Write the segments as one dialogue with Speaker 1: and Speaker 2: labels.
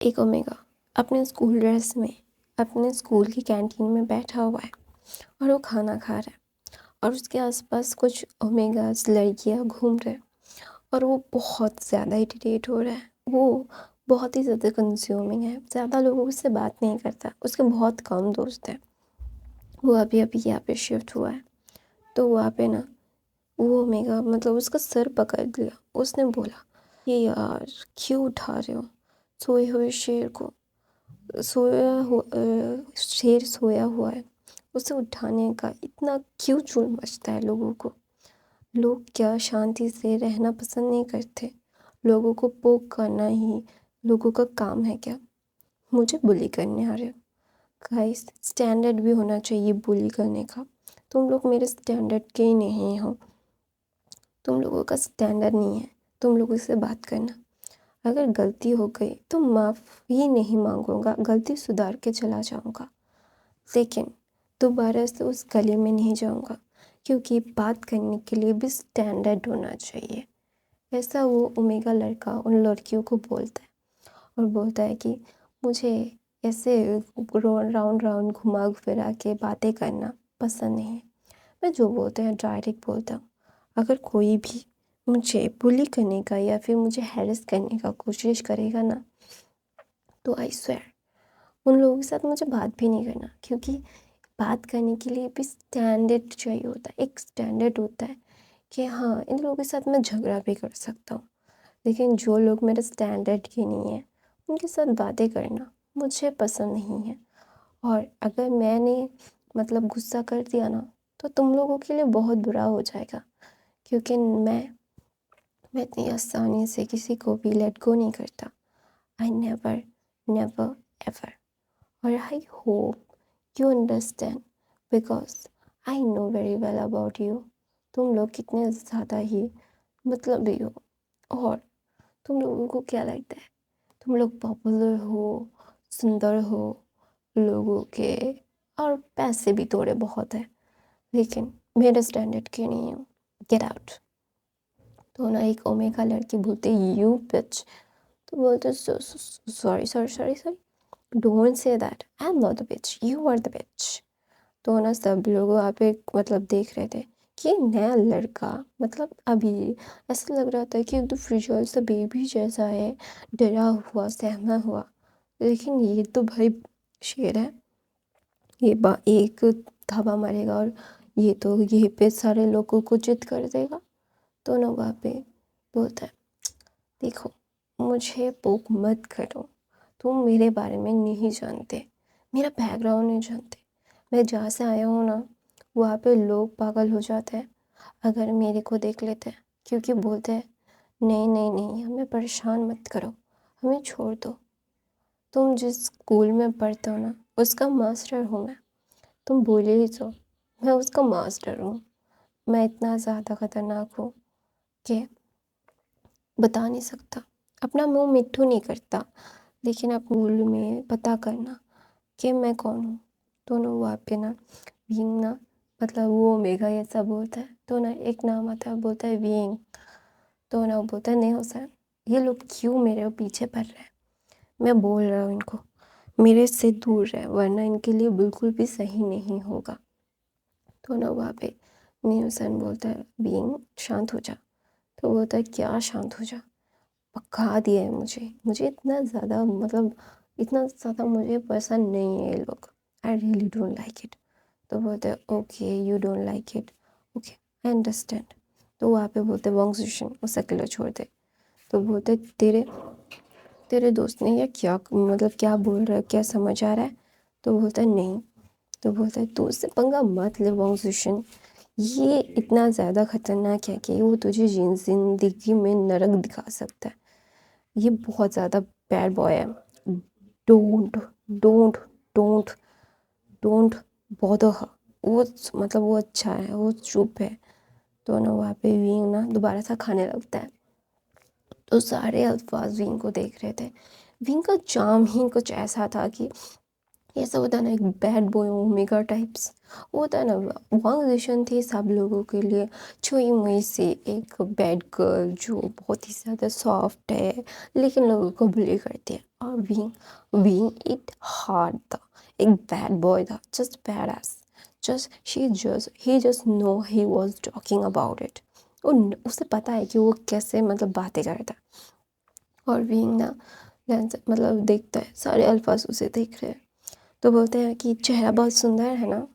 Speaker 1: एक ओमेगा अपने school dress में अपने स्कूल की कैंटीन में बैठा हुआ है और वो खाना खा रहा है और उसके आसपास कुछ ओमेगास लड़कियां घूम रहे हैं और वो बहुत ज़्यादा इरिटेट हो रहा है। वो बहुत ही ज़्यादा कंज्यूमिंग है, ज़्यादा लोगों से बात नहीं करता, उसके बहुत कम दोस्त हैं। वो अभी अभी यहाँ पे शिफ्ट हुआ है, तो वहाँ पे ना वो ओमेगा मतलब उसका सर पकड़ लिया। उसने बोला, ये यार क्यों उठा रहे हो सोए हुए शेर को? शेर सोया हुआ है, उसे उठाने का इतना क्यों जुल्म मचता है लोगों को? लोग क्या शांति से रहना पसंद नहीं करते? लोगों को पोक करना ही लोगों का काम है क्या? मुझे बुली करने आ रहे हो? गाइस, स्टैंडर्ड भी होना चाहिए बुली करने का। तुम लोग मेरे स्टैंडर्ड के ही नहीं हो। तुम लोगों का स्टैंडर्ड नहीं है तुम लोगों से बात करना। अगर गलती हो गई तो माफ़ी नहीं मांगूंगा, गलती सुधार के चला जाऊंगा, लेकिन दोबारा से उस गली में नहीं जाऊंगा, क्योंकि बात करने के लिए भी स्टैंडर्ड होना चाहिए। ऐसा वो ओमेगा लड़का उन लड़कियों को बोलता है और बोलता है कि मुझे ऐसे राउंड राउंड घुमा फिरा के बातें करना पसंद नहीं है। मैं जो बोलते हैं डायरेक्ट बोलता हूँ। अगर कोई भी मुझे बुली करने का या फिर मुझे हैरेस करने का कोशिश करेगा ना, तो आई स्वेयर उन लोगों के साथ मुझे बात भी नहीं करना, क्योंकि बात करने के लिए भी स्टैंडर्ड चाहिए होता है। एक स्टैंडर्ड होता है कि हाँ, इन लोगों के साथ मैं झगड़ा भी कर सकता हूँ, लेकिन जो लोग मेरे स्टैंडर्ड के नहीं हैं उनके साथ बातें करना मुझे पसंद नहीं है। और अगर मैंने मतलब गुस्सा कर दिया ना, तो तुम लोगों के लिए बहुत बुरा हो जाएगा, क्योंकि मैं इतनी आसानी से किसी को भी लेट गो नहीं करता। I never never ever. और I hope you understand, because I know very well about you. तुम लोग कितने ज़्यादा ही मतलबी हो, और तुम लोगों को क्या लगता है तुम लोग पॉपुलर हो, सुंदर हो लोगों के, और पैसे भी थोड़े बहुत है, लेकिन मेरे स्टैंडर्ड के नहीं हो। Get out. तो ना एक ओमेगा लड़की बोलते यू पिच, तो बोलते sorry sorry sorry sorry, don't say that, I am not the bitch, you are the bitch. तो ना सब लोग वहाँ पे मतलब देख रहे थे कि नया लड़का मतलब अभी ऐसा लग रहा था कि एकदम फ्रिजल सा बेबी जैसा है, डरा हुआ सहमा हुआ, लेकिन ये तो भाई शेर है। ये एक धावा मारेगा और ये तो यहीं पे सारे लोगों को चित कर देगा। तो ना वहाँ पे बोलता है, देखो मुझे पोक मत करो, तुम मेरे बारे में नहीं जानते, मेरा बैकग्राउंड नहीं जानते। मैं जहाँ से आया हूँ ना, वहाँ पे लोग पागल हो जाते हैं अगर मेरे को देख लेते हैं, क्योंकि बोलते हैं नहीं नहीं नहीं, हमें परेशान मत करो, हमें छोड़ दो। तुम जिस स्कूल में पढ़ते हो ना, उसका मास्टर हूँ मैं। तुम बोले ही तो, मैं उसका मास्टर हूँ। मैं इतना ज़्यादा खतरनाक हूँ कि बता नहीं सकता। अपना मुंह मिट्ठू नहीं करता, लेकिन अपने स्कूल में पता करना कि मैं कौन हूँ। तो ना वहाँ पे ना विंग ना मतलब वो ओमेगा ये सब बोलता है, तो ना एक नाम आता है, बोलता है विंग। तो ना वो बोलता है नहीं हुसैन, ये लोग क्यों मेरे पीछे पड़ रहे हैं? मैं बोल रहा हूँ इनको मेरे से दूर रहे, वरना इनके लिए बिल्कुल भी सही नहीं होगा। तो ना वहाँ पे नहीं हुसैन बोलता है विंग शांत हो जा। तो बोलता है क्या शांत हो जा? पका दिया है मुझे, मुझे इतना ज़्यादा मतलब इतना ज़्यादा मुझे पसंद नहीं है ये लोग। आई रियली डोंट लाइक इट। तो बोलते हैं okay you don't like it, okay I understand. तो वहाँ पे बोलते वॉन्गजिशन उस अकेला छोड़ दे। तो बोलते तेरे तेरे दोस्त ने या क्या मतलब क्या बोल रहा है, क्या समझ आ रहा है? तो बोलता है नहीं। तो बोलता है तू उससे पंगा मत ले वॉन्गजिशन, ये इतना ज़्यादा खतरनाक है कि वो तुझे ज़िंदगी में नरक दिखा सकता है। ये बहुत ज़्यादा बैड बॉय है। Don't don't don't don't bother her. वो मतलब वो अच्छा है, वो चुप है। तो ना वहाँ पे विंग ना दोबारा सा खाने लगता है। तो सारे अल्फाज विंग को देख रहे थे। विंग का चार्म ही कुछ ऐसा था कि ऐसा होता है ना, एक बैड बॉय ओमेगा टाइप्स होता है ना। वांग जिशन थी सब लोगों के लिए छुई मुई से एक बैड गर्ल जो बहुत ही ज़्यादा सॉफ्ट है लेकिन लोगों को बुली करती है। और विंग विंग इट हार्ड था, एक बैड बॉय था, just badass, just he just no he was talking about it. उसे पता है कि वो कैसे मतलब बातें करता है। और विंग ना मतलब देखता है, सारे अल्फाज उसे देख रहे हैं, तो बोलते हैं कि चेहरा बहुत सुंदर है ना।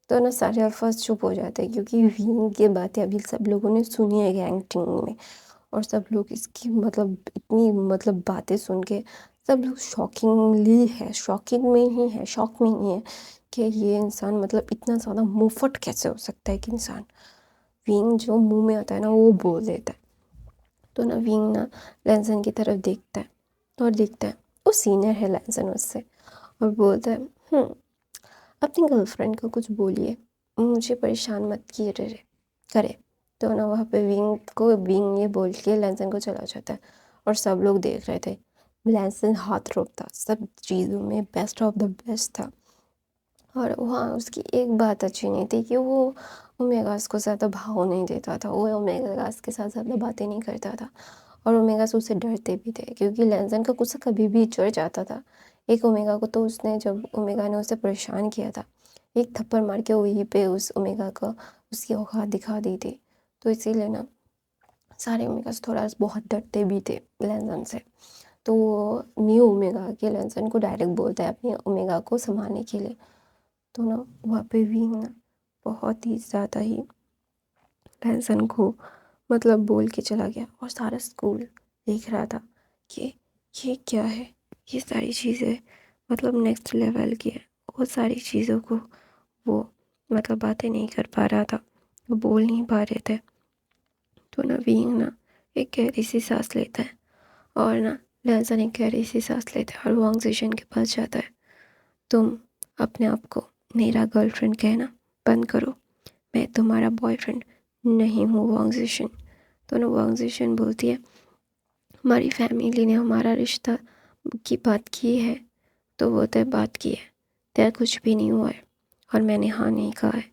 Speaker 1: तो ना सारे अल्फाज चुप हो जाते हैं क्योंकि विंग की बातें अभी सब लोगों ने सुनी है गैंग टीम में। और सब लोग इसकी मतलब इतनी मतलब बातें सुन के सब लोग शॉकिंग में ही है, शॉक में ही है कि ये इंसान मतलब इतना ज़्यादा मुंहफट कैसे हो सकता है कि इंसान विंग जो मुंह में आता है ना वो बोल देता है। तो ना विंग ना लैंसन की तरफ देखता है और देखता है वो सीनियर है लैंसन उससे, और बोलता है अपनी गर्लफ्रेंड को कुछ बोलिए, मुझे परेशान मत किए रे करे। तो ना वहाँ पे विंग ये बोल के लैंसन को चला जाता है। और सब लोग देख रहे थे, लैंसन हाथ रोकता, सब चीज़ों में बेस्ट ऑफ द बेस्ट था। और वहाँ उसकी एक बात अच्छी नहीं थी कि वो ओमेगास को ज़्यादा भाव नहीं देता था, वो ओमेगास के साथ ज़्यादा बातें नहीं करता था। और ओमेगास उससे डरते भी थे क्योंकि लैंसन का गुस्सा कभी भी चढ़ जाता था। एक ओमेगा को तो उसने, जब ओमेगा ने उसे परेशान किया था, एक थप्पड़ मार के वहीं पे उस ओमेगा का उसकी औकात दिखा दी थी। तो इसीलिए ना सारे ओमेगास थोड़ा बहुत डरते भी थे लैंसन से। तो वो न्यू ओमेगा के लैंसन को डायरेक्ट बोलता है अपने ओमेगा को संभालने के लिए। तो ना वहाँ पे विंग ना बहुत ही ज़्यादा ही लैंसन को मतलब बोल के चला गया। और सारा स्कूल देख रहा था कि ये क्या है, ये सारी चीज़ें मतलब नेक्स्ट लेवल की है। बहुत सारी चीज़ों को वो मतलब बातें नहीं कर पा रहा था, वो बोल नहीं पा रहे थे। तो ना विंग ना एक गहरी सी सांस लेता है, और ना लैंसन एक गहरी सी सांस लेता है और वांग जिशन के पास जाता है। तुम अपने आप को मेरा गर्लफ्रेंड कहना बंद करो, मैं तुम्हारा बॉयफ्रेंड नहीं हूँ वांग जिशन। तो ना वांग जिशन बोलती है हमारी फैमिली ने हमारा रिश्ता की बात की है। तो वो तय बात की है, तय कुछ भी नहीं हुआ है और मैंने हाँ नहीं कहा है।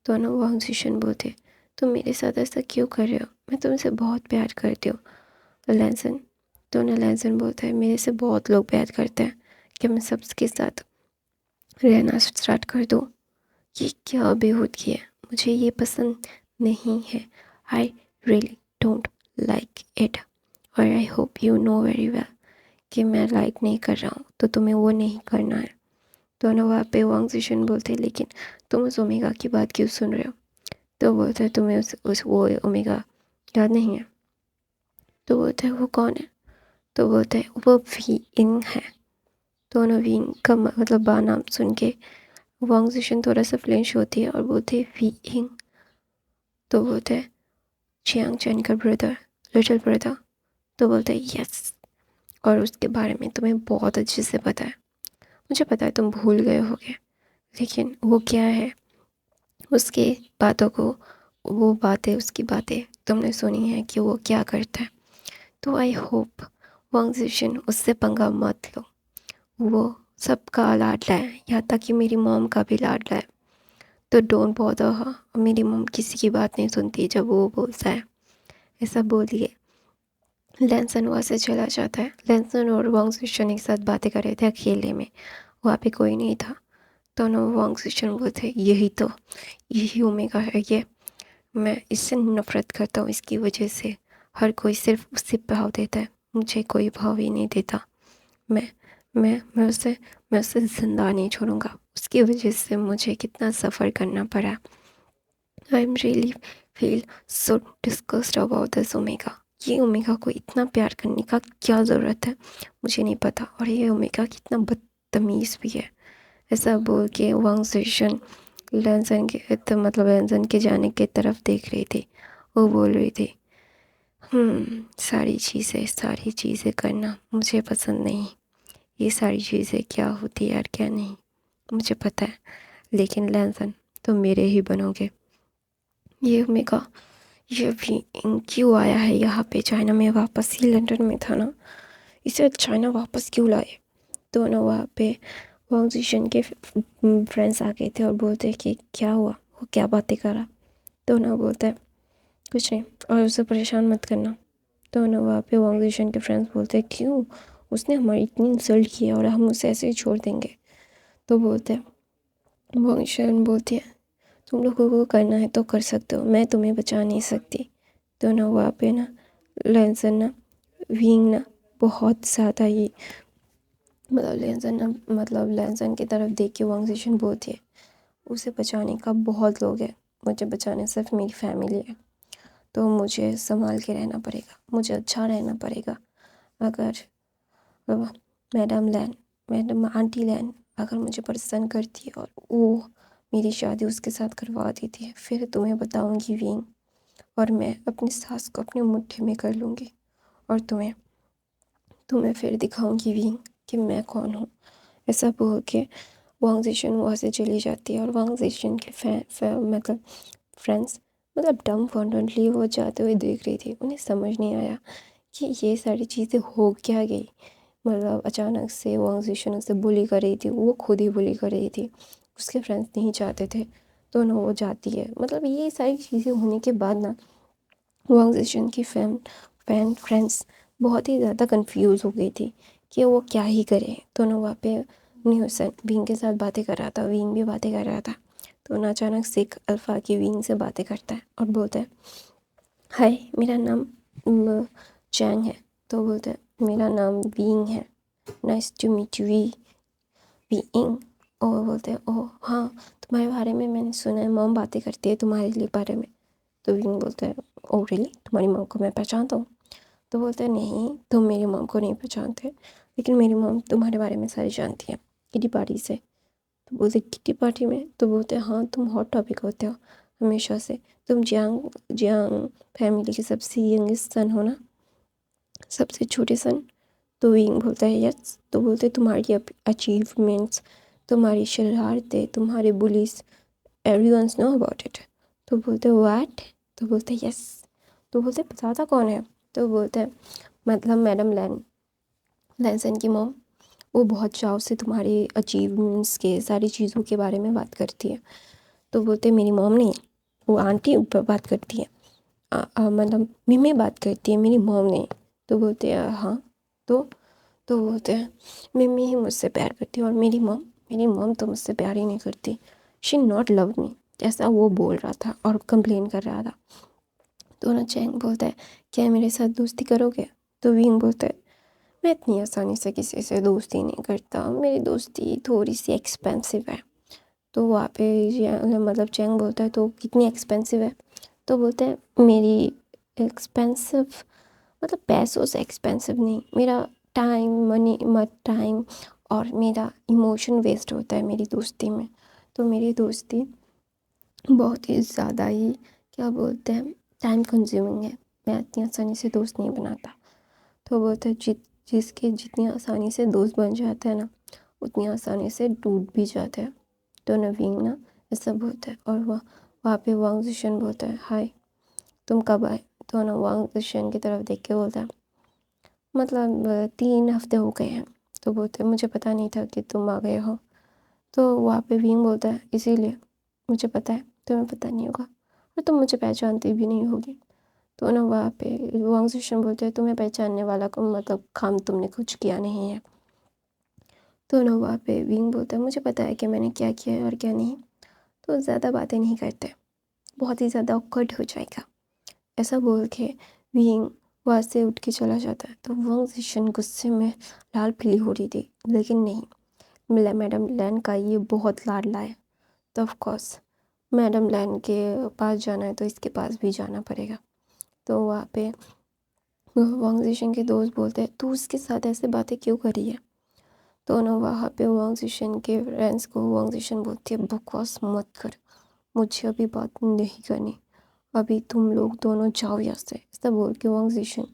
Speaker 1: तो ना वांग जिशन बोलते तुम मेरे साथ ऐसा क्यों कर रहे हो, मैं तुमसे बहुत प्यार करती हूँ लैंसन। तो ना लैंसन बोलता है मेरे से बहुत लोग प्यार करते हैं, कि मैं सबके साथ रहना स्टार्ट कर दूँ। ये क्या बेहूदगी है, मुझे ये पसंद नहीं है। I really don't like it, और I hope you know very well कि मैं लाइक नहीं कर रहा हूँ, तो तुम्हें वो नहीं करना है। तो ना वहाँ पे वांग जिशन बोलते हैं लेकिन तुम उस ओमेगा की बात क्यों सुन रहे हो। तो बोलते हैं तुम्हें उस वो ओमेगा याद नहीं है। तो बोलते हैं वो कौन है। तो बोलते हैं वो वी इंग है। तो ना विंग का मतलब बा नाम सुन के वांग जिशन थोड़ा सा फ्लिंच होती है और बोलते हैं वी इंग। तो बोलते हैं चियांग चैन का ब्रदर, लिटिल ब्रदर। तो बोलते हैं यस, और उसके बारे में तुम्हें बहुत अच्छे से पता है। मुझे पता है तुम भूल गए होगे, लेकिन वो क्या है उसके बातों को, वो बातें उसकी बातें तुमने सुनी है कि वो क्या करता है। तो आई होप वांग जिशन उससे पंगा मत लो, वो सबका लाडला है, यहाँ तक कि मेरी मॉम का भी लाडला है। तो डोंट बॉदर हर, मेरी मॉम किसी की बात नहीं सुनती जब वो बोलता है। ऐसा बोलिए लैंसन वहाँ से चला जाता है। लैंसन और वांग जिशन एक साथ बातें कर रहे थे अकेले में, वहाँ पे कोई नहीं था। तो ना वांग जिशन बोलते यही ओमेगा है ये, मैं इससे नफ़रत करता हूँ, इसकी वजह से हर कोई सिर्फ उससे भाव देता है, मुझे कोई भाव ही नहीं देता। मैं मैं उसे ज़िंदा नहीं छोड़ूंगा, उसकी वजह से मुझे कितना सफ़र करना पड़ा। I am really feel so discussed about this omega. ये ओमेगा को इतना प्यार करने का क्या ज़रूरत है, मुझे नहीं पता। और ये ओमेगा कितना बदतमीज़ भी है। ऐसा बोल के वांग जिशन लैंसन के तो मतलब लैंसन के जाने की तरफ देख रही थी। वो बोल रही थी सारी चीज़ें करना मुझे पसंद नहीं। ये सारी चीज़ें क्या होती है और क्या नहीं मुझे पता है, लेकिन लैंसन तुम मेरे ही बनोगे। ये ओमेगा ये भी क्यों आया है यहाँ पे चाइना में वापस, ही लंदन में था ना, इसे चाइना वापस क्यों लाए। तो ना वहाँ पे वांग जिशन के फ्रेंड्स आ गए थे और बोलते कि क्या हुआ, वो क्या बातें करा। तो ना बोलता है कुछ नहीं और उसे परेशान मत करना। तो ना वहाँ पे वांग जिशन के फ्रेंड्स बोलते हैं क्यों, उसने हमारी इतनी इंसल्ट की है और हम उसे ऐसे ही छोड़ देंगे। तो बोलते हैं, वांग जिशन बोलती है तुम लोगों को करना है तो कर सकते हो, मैं तुम्हें बचा नहीं सकती। तो ना वहाँ पे ना लैंसन ना विंग ना बहुत ज़्यादा ही लैंसन की तरफ देख के वांग जिशन बोलती है उसे बचाने का बहुत लोग हैं, मुझे बचाने सिर्फ मेरी फैमिली है। तो मुझे संभाल के रहना पड़ेगा, मुझे अच्छा रहना पड़ेगा। अगर अब मैडम आंटी लैन अगर मुझे पसंद करती है और वो मेरी शादी उसके साथ करवा देती है, फिर तुम्हें बताऊंगी विंग, और मैं अपनी सास को अपने मुट्ठी में कर लूँगी और तुम्हें फिर दिखाऊंगी विंग कि मैं कौन हूँ। ऐसा बोल के वांग जिशन वहाँ से चली जाती है और वांग जिशन के फ्रेंड्स डम्बफाउंडेडली वो जाते हुए देख रही थी। उन्हें समझ नहीं आया कि ये सारी चीज़ें हो क्या गई। अचानक से वांग जिशन उसे बुली कर रही थी, वो खुद ही बुली कर रही थी, उसके फ्रेंड्स नहीं चाहते थे। तो ना वो जाती है, ये सारी चीज़ें होने के बाद ना वांग जिशन की फ्रेंड्स बहुत ही ज़्यादा कंफ्यूज हो गई थी कि वो क्या ही करे। तो ना वहाँ पे न्यूसन विंग के साथ बातें कर रहा था, विंग भी बातें कर रहा था। तो ना अचानक से एक अल्फ़ा की विंग से बातें करता है और बोलता है हाय मेरा नाम चैंग है। तो बोलता है मेरा नाम विंग है, nice to meet you Wing. और बोलते हैं ओह हाँ, तुम्हारे बारे में मैंने सुना है, मॉम बातें करती है तुम्हारे लिए बारे में। तो विंग बोलता है ओह रियली, तुम्हारी मॉम को मैं पहचानता हूँ। तो बोलता है नहीं, तुम मेरी मॉम को नहीं पहचानते, लेकिन मेरी मॉम तुम्हारे बारे में सारी जानती है किटी पार्टी से। तो बोलते किटी पार्टी में। तो बोलते हैं हाँ, तुम हॉट टॉपिक होते हो हमेशा से, तुम जियांग जियांग फैमिली के सबसे यंगेस्ट सन हो ना, सबसे छोटे सन। तो विंग बोलता है यस। तो बोलते तुम्हारी अचीवमेंट्स, तुम्हारी शरारतें, तुम्हारे bullies, everyone's know about it. तो बोलते व्हाट। तो बोलते यस। तो बोलते बताता कौन है। तो बोलते हैं मैडम लैनसन की मॉम, वो बहुत चाव से तुम्हारे अचीवमेंट्स के सारी चीज़ों के बारे में बात करती है। तो बोलते मेरी मॉम नहीं, वो आंटी ऊपर बात करती है, मिमी बात करती है, मेरी मॉम नहीं। तो बोलते हैं हाँ। तो तो बोलते हैं मिमी ही मुझसे प्यार करती है और मेरी मॉम तो मुझसे प्यार ही नहीं करती, शी नॉट लव मी। ऐसा वो बोल रहा था और कंप्लेन कर रहा था। तो ना चैंग बोलता है क्या मेरे साथ दोस्ती करोगे। तो विंग बोलता है मैं इतनी आसानी से किसी से दोस्ती नहीं करता, मेरी दोस्ती थोड़ी सी एक्सपेंसिव है। तो वहाँ पे चैंग बोलता है तो कितनी एक्सपेंसिव है। तो बोलते हैं मेरी एक्सपेंसिव पैसों से एक्सपेंसिव नहीं, मेरा टाइम और मेरा इमोशन वेस्ट होता है मेरी दोस्ती में। तो मेरी दोस्ती बहुत ही ज़्यादा ही क्या बोलते हैं टाइम कंज्यूमिंग है, मैं इतनी आसानी से दोस्त नहीं बनाता। तो बोलते हैं जिसके जितनी आसानी से दोस्त बन जाता है ना, उतनी आसानी से टूट भी जाता है। तो नवीन ना ऐसा बोलता है और वहाँ पे वांग जिशन बोलता है हाय तुम कब आए। तो ना वांग जिशन की तरफ देख के बोलता है 3 हफ्ते हो गए हैं। तो बोलते हैं मुझे पता नहीं था कि तुम आ गए हो। तो वहाँ पे विंग बोलता है इसीलिए मुझे पता है तुम्हें पता नहीं होगा और तुम मुझे पहचानती भी नहीं होगी। तो ना वहाँ पे वांग जिशन बोलते हैं तुम्हें पहचानने वाला को काम तुमने कुछ किया नहीं है। तो ना वहाँ पे विंग बोलता है मुझे पता है कि मैंने क्या किया है और क्या नहीं। तो ज़्यादा बातें नहीं करते, बहुत ही ज़्यादा ऑकवर्ड हो जाएगा। ऐसा बोल के विंग वहाँ से उठ के चला जाता है। तो वांग जिशन गुस्से में लाल पीली हो रही थी, लेकिन नहीं, मैडम लैन का ये बहुत लाडला है, तो ऑफ कोर्स मैडम लैन के पास जाना है तो इसके पास भी जाना पड़ेगा। तो वहाँ पे वांग जिशन के दोस्त बोलते हैं तू उसके साथ ऐसे बातें क्यों कर रही है। तो ना वहाँ पे वांग जिशन के फ्रेंड्स को वांग जिशन बोलती है बकवास मत कर, मुझे अभी बात नहीं करनी, अभी तुम लोग दोनों जाओ यहाँ से। ऐसा बोल के वांग जिशन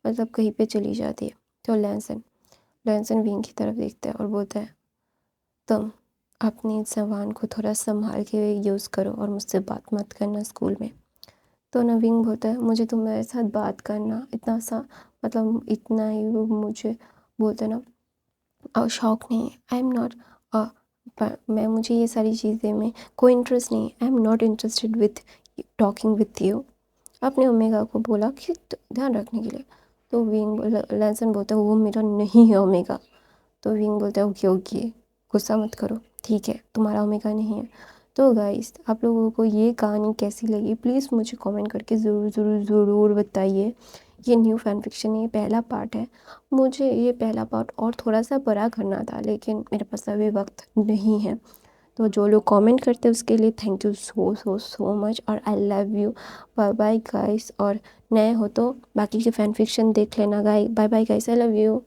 Speaker 1: कहीं पे चली जाती है। तो लैंसन विंग की तरफ देखता है और बोलता है तुम अपनी ज़बान को थोड़ा संभाल के यूज़ करो और मुझसे बात मत करना स्कूल में। तो ना विंग बोलता है मुझे तुम्हारे साथ बात करना इतना सा इतना ही मुझे बोलते ना और शौक नहीं है, आई एम नॉट पर मुझे ये सारी चीज़ें में कोई इंटरेस्ट नहीं है। आई am not interested with talking with you. आपने ओमेगा को बोला कि ध्यान रखने के लिए, तो विंग लैंसन बोलता है वो मेरा नहीं है ओमेगा। तो विंग बोलता है ओके ओके, गुस्सा मत करो, ठीक है तुम्हारा ओमेगा नहीं है। तो गाइस, आप लोगों को ये कहानी कैसी लगी प्लीज़ मुझे कमेंट करके ज़रूर ज़रूर ज़रूर बताइए। ये न्यू फैन फिक्शन, ये पहला पार्ट है। मुझे ये पहला पार्ट और थोड़ा सा बड़ा करना था, लेकिन मेरे पास अभी वक्त नहीं है। तो जो लोग कमेंट करते हैं उसके लिए thank you so so so much, और I love you. Bye bye guys, और नए हो तो बाकी के फैन फिक्शन देख लेना guys. Bye bye guys, I love you.